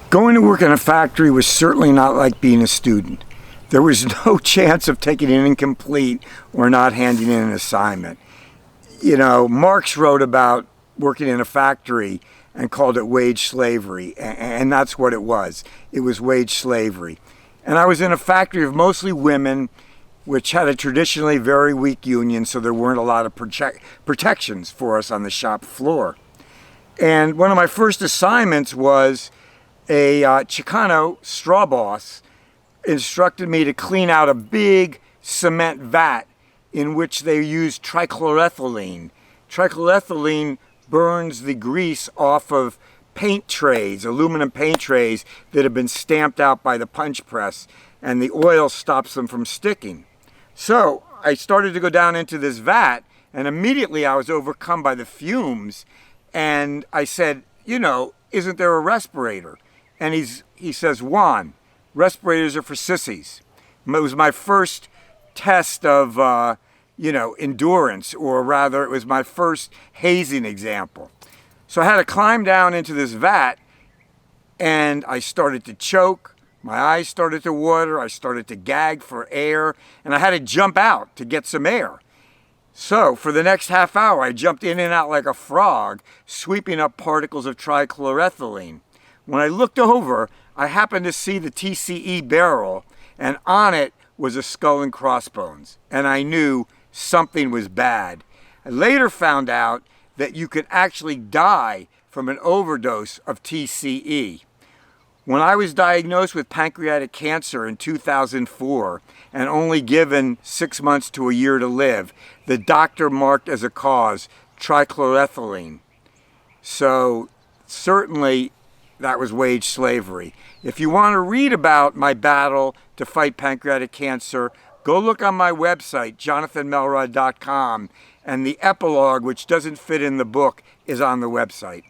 Going to work in a factory was certainly not like being a student. There was no chance of taking an incomplete or not handing in an assignment. You know, Marx wrote about working in a factory and called it wage slavery, and that's what it was. It was wage slavery. And I was in a factory of mostly women, which had a traditionally very weak union, so there weren't a lot of protections for us on the shop floor. And one of my first assignments was a Chicano straw boss instructed me to clean out a big cement vat in which they used trichloroethylene. Trichloroethylene burns the grease off of paint trays, aluminum paint trays that have been stamped out by the punch press, and the oil stops them from sticking. So I started to go down into this vat, and immediately I was overcome by the fumes, and I said, you know, isn't there a respirator? And he says, Juan, respirators are for sissies. It was my first test of, endurance, or rather it was my first hazing example. So I had to climb down into this vat, and I started to choke. My eyes started to water. I started to gag for air, and I had to jump out to get some air. So for the next half hour, I jumped in and out like a frog, sweeping up particles of trichloroethylene. When I looked over, I happened to see the TCE barrel, and on it was a skull and crossbones, and I knew something was bad. I later found out that you could actually die from an overdose of TCE. When I was diagnosed with pancreatic cancer in 2004 and only given 6 months to a year to live, the doctor marked as a cause trichloroethylene. So certainly that was wage slavery. If you want to read about my battle to fight pancreatic cancer, go look on my website, jonathanmelrod.com, and the epilogue, which doesn't fit in the book, is on the website.